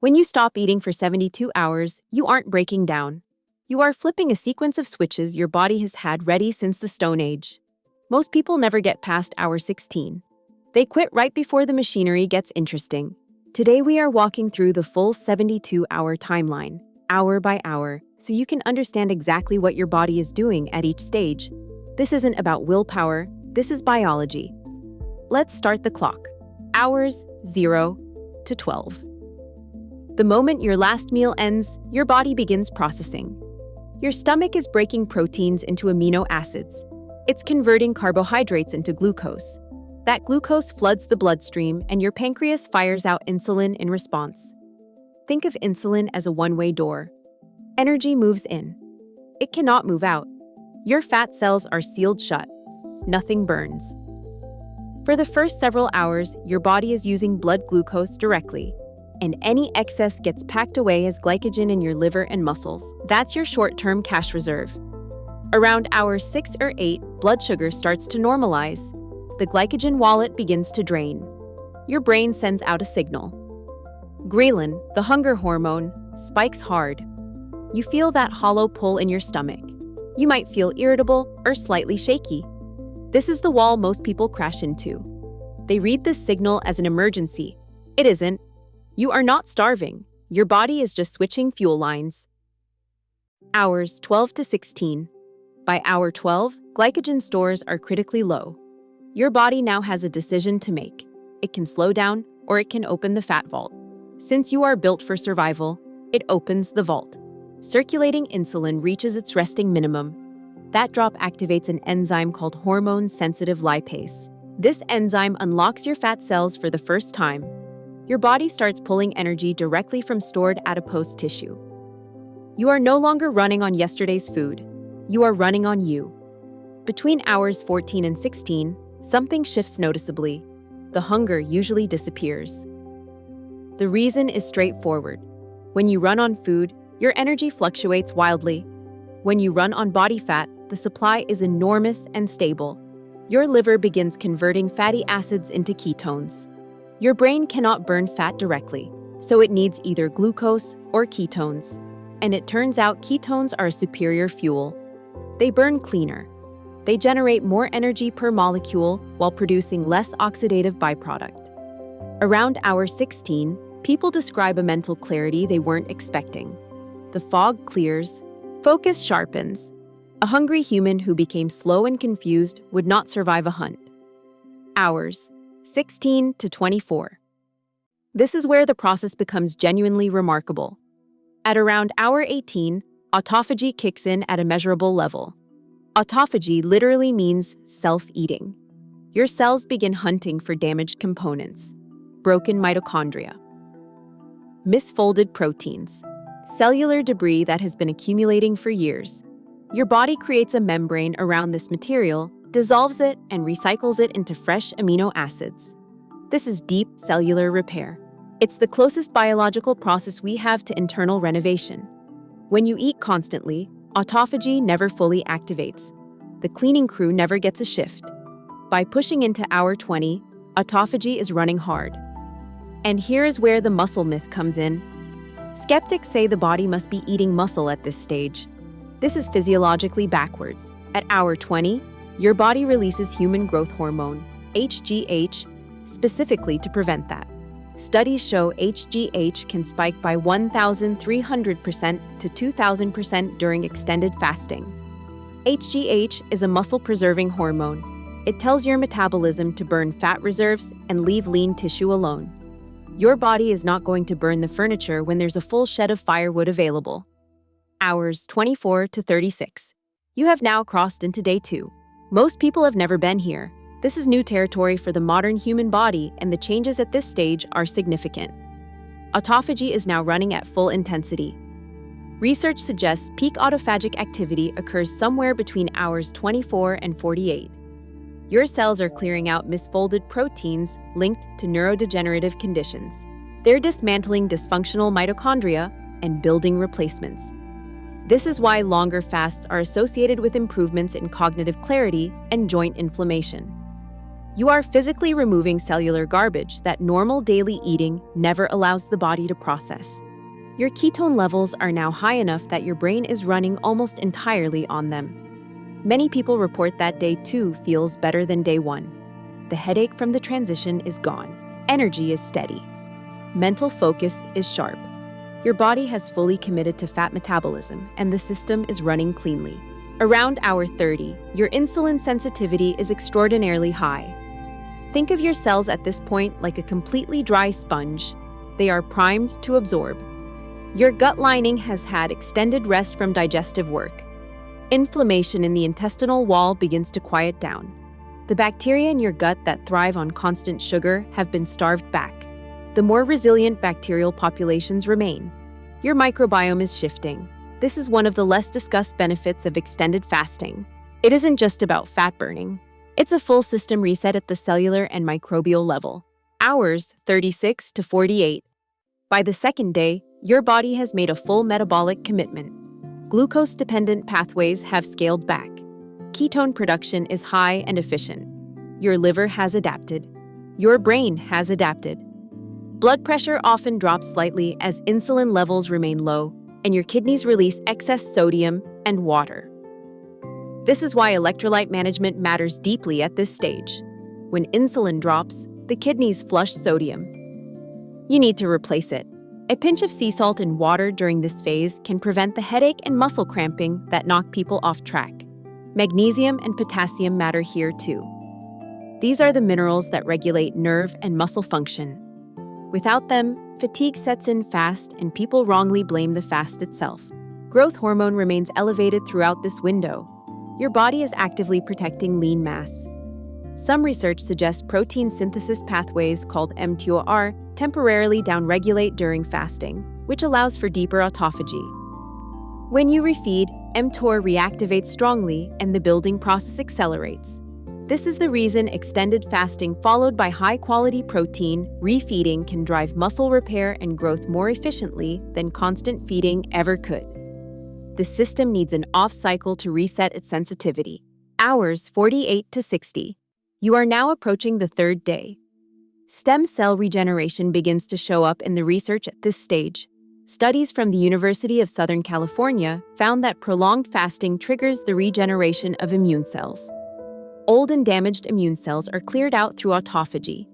When you stop eating for 72 hours, you aren't breaking down. You are flipping a sequence of switches your body has had ready since the Stone Age. Most people never get past hour 16. They quit right before the machinery gets interesting. Today we are walking through the full 72-hour timeline, hour by hour, so you can understand exactly what your body is doing at each stage. This isn't about willpower, this is biology. Let's start the clock. Hours 0 to 12. The moment your last meal ends, your body begins processing. Your stomach is breaking proteins into amino acids. It's converting carbohydrates into glucose. That glucose floods the bloodstream and your pancreas fires out insulin in response. Think of insulin as a one-way door. Energy moves in. It cannot move out. Your fat cells are sealed shut. Nothing burns. For the first several hours, your body is using blood glucose directly, and any excess gets packed away as glycogen in your liver and muscles. That's your short-term cash reserve. Around hour 6 or 8, blood sugar starts to normalize. The glycogen wallet begins to drain. Your brain sends out a signal. Ghrelin, the hunger hormone, spikes hard. You feel that hollow pull in your stomach. You might feel irritable or slightly shaky. This is the wall most people crash into. They read this signal as an emergency. It isn't. You are not starving. Your body is just switching fuel lines. Hours 12 to 16. By hour 12, glycogen stores are critically low. Your body now has a decision to make. It can slow down or it can open the fat vault. Since you are built for survival, it opens the vault. Circulating insulin reaches its resting minimum. That drop activates an enzyme called hormone-sensitive lipase. This enzyme unlocks your fat cells for the first time. Your body starts pulling energy directly from stored adipose tissue. You are no longer running on yesterday's food. You are running on you. Between hours 14 and 16, something shifts noticeably. The hunger usually disappears. The reason is straightforward. When you run on food, your energy fluctuates wildly. When you run on body fat, the supply is enormous and stable. Your liver begins converting fatty acids into ketones. Your brain cannot burn fat directly, so it needs either glucose or ketones. And it turns out ketones are a superior fuel. They burn cleaner. They generate more energy per molecule while producing less oxidative byproduct. Around hour 16, people describe a mental clarity they weren't expecting. The fog clears, focus sharpens. A hungry human who became slow and confused would not survive a hunt. Hours 16 to 24. This is where the process becomes genuinely remarkable. At around hour 18, autophagy kicks in at a measurable level. Autophagy literally means self-eating. Your cells begin hunting for damaged components, broken mitochondria, misfolded proteins, cellular debris that has been accumulating for years. Your body creates a membrane around this material, dissolves it, and recycles it into fresh amino acids. This is deep cellular repair. It's the closest biological process we have to internal renovation. When you eat constantly, autophagy never fully activates. The cleaning crew never gets a shift. By pushing into hour 20, autophagy is running hard. And here is where the muscle myth comes in. Skeptics say the body must be eating muscle at this stage. This is physiologically backwards. At hour 20, your body releases human growth hormone, HGH, specifically to prevent that. Studies show HGH can spike by 1,300% to 2,000% during extended fasting. HGH is a muscle-preserving hormone. It tells your metabolism to burn fat reserves and leave lean tissue alone. Your body is not going to burn the furniture when there's a full shed of firewood available. Hours 24 to 36. You have now crossed into day 2. Most people have never been here. This is new territory for the modern human body, and the changes at this stage are significant. Autophagy is now running at full intensity. Research suggests peak autophagic activity occurs somewhere between hours 24 and 48. Your cells are clearing out misfolded proteins linked to neurodegenerative conditions. They're dismantling dysfunctional mitochondria and building replacements. This is why longer fasts are associated with improvements in cognitive clarity and joint inflammation. You are physically removing cellular garbage that normal daily eating never allows the body to process. Your ketone levels are now high enough that your brain is running almost entirely on them. Many people report that day 2 feels better than day 1. The headache from the transition is gone. Energy is steady. Mental focus is sharp. Your body has fully committed to fat metabolism, and the system is running cleanly. Around hour 30, your insulin sensitivity is extraordinarily high. Think of your cells at this point like a completely dry sponge. They are primed to absorb. Your gut lining has had extended rest from digestive work. Inflammation in the intestinal wall begins to quiet down. The bacteria in your gut that thrive on constant sugar have been starved back. The more resilient bacterial populations remain. Your microbiome is shifting. This is one of the less discussed benefits of extended fasting. It isn't just about fat burning. It's a full system reset at the cellular and microbial level. Hours 36 to 48. By the second day, your body has made a full metabolic commitment. Glucose-dependent pathways have scaled back. Ketone production is high and efficient. Your liver has adapted. Your brain has adapted. Blood pressure often drops slightly as insulin levels remain low, and your kidneys release excess sodium and water. This is why electrolyte management matters deeply at this stage. When insulin drops, the kidneys flush sodium. You need to replace it. A pinch of sea salt in water during this phase can prevent the headache and muscle cramping that knock people off track. Magnesium and potassium matter here too. These are the minerals that regulate nerve and muscle function. Without them, fatigue sets in fast and people wrongly blame the fast itself. Growth hormone remains elevated throughout this window. Your body is actively protecting lean mass. Some research suggests protein synthesis pathways called mTOR temporarily downregulate during fasting, which allows for deeper autophagy. When you refeed, mTOR reactivates strongly and the building process accelerates. This is the reason extended fasting followed by high-quality protein refeeding can drive muscle repair and growth more efficiently than constant feeding ever could. The system needs an off-cycle to reset its sensitivity. Hours 48 to 60. You are now approaching the third day. Stem cell regeneration begins to show up in the research at this stage. Studies from the University of Southern California found that prolonged fasting triggers the regeneration of immune cells. Old and damaged immune cells are cleared out through autophagy.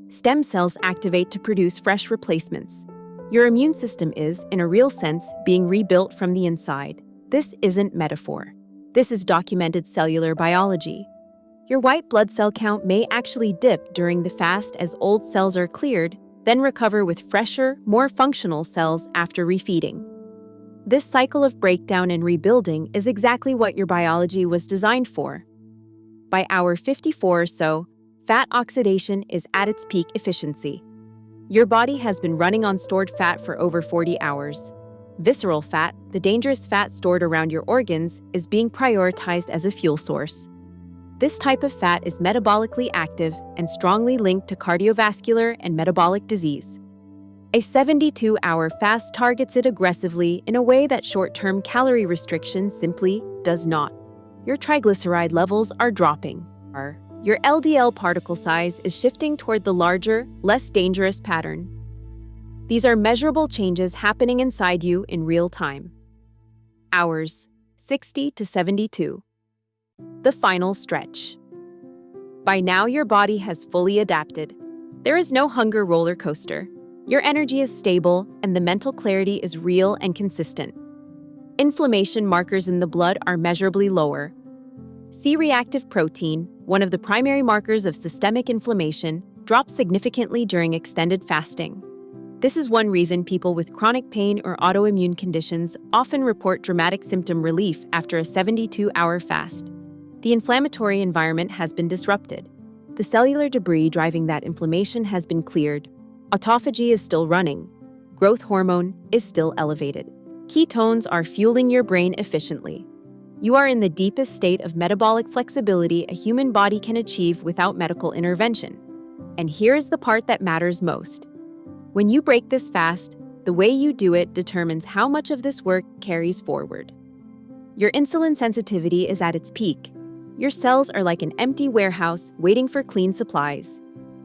Stem cells activate to produce fresh replacements. Your immune system is, in a real sense, being rebuilt from the inside. This isn't metaphor. This is documented cellular biology. Your white blood cell count may actually dip during the fast as old cells are cleared, then recover with fresher, more functional cells after refeeding. This cycle of breakdown and rebuilding is exactly what your biology was designed for. By hour 54 or so, fat oxidation is at its peak efficiency. Your body has been running on stored fat for over 40 hours. Visceral fat, the dangerous fat stored around your organs, is being prioritized as a fuel source. This type of fat is metabolically active and strongly linked to cardiovascular and metabolic disease. A 72-hour fast targets it aggressively in a way that short-term calorie restriction simply does not. Your triglyceride levels are dropping. Your LDL particle size is shifting toward the larger, less dangerous pattern. These are measurable changes happening inside you in real time. Hours 60 to 72. The final stretch. By now, your body has fully adapted. There is no hunger roller coaster. Your energy is stable, and the mental clarity is real and consistent. Inflammation markers in the blood are measurably lower. C-reactive protein, one of the primary markers of systemic inflammation, drops significantly during extended fasting. This is one reason people with chronic pain or autoimmune conditions often report dramatic symptom relief after a 72-hour fast. The inflammatory environment has been disrupted. The cellular debris driving that inflammation has been cleared. Autophagy is still running. Growth hormone is still elevated. Ketones are fueling your brain efficiently. You are in the deepest state of metabolic flexibility a human body can achieve without medical intervention. And here's the part that matters most. When you break this fast, the way you do it determines how much of this work carries forward. Your insulin sensitivity is at its peak. Your cells are like an empty warehouse waiting for clean supplies.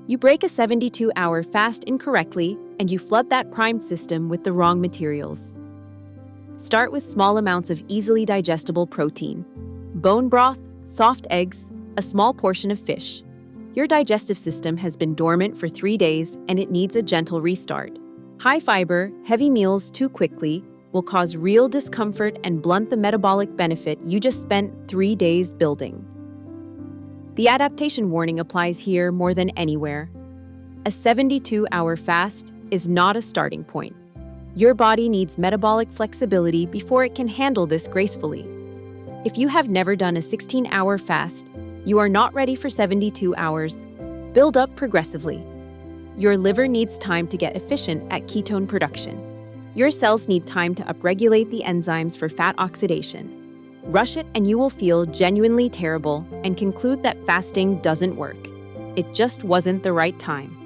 You break a 72-hour fast incorrectly, and you flood that primed system with the wrong materials. Start with small amounts of easily digestible protein. Bone broth, soft eggs, a small portion of fish. Your digestive system has been dormant for 3 days, and it needs a gentle restart. High fiber, heavy meals too quickly will cause real discomfort and blunt the metabolic benefit you just spent 3 days building. The adaptation warning applies here more than anywhere. A 72-hour fast is not a starting point. Your body needs metabolic flexibility before it can handle this gracefully. If you have never done a 16-hour fast, you are not ready for 72 hours. Build up progressively. Your liver needs time to get efficient at ketone production. Your cells need time to upregulate the enzymes for fat oxidation. Rush it and you will feel genuinely terrible and conclude that fasting doesn't work. It just wasn't the right time.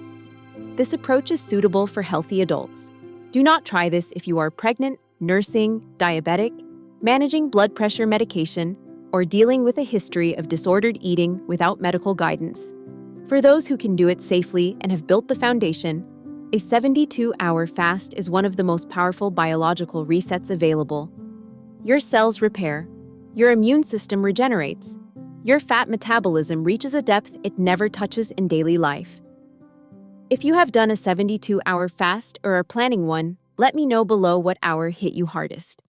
This approach is suitable for healthy adults. Do not try this if you are pregnant, nursing, diabetic, managing blood pressure medication, or dealing with a history of disordered eating without medical guidance. For those who can do it safely and have built the foundation, a 72-hour fast is one of the most powerful biological resets available. Your cells repair, your immune system regenerates, your fat metabolism reaches a depth it never touches in daily life. If you have done a 72-hour fast or are planning one, let me know below what hour hit you hardest.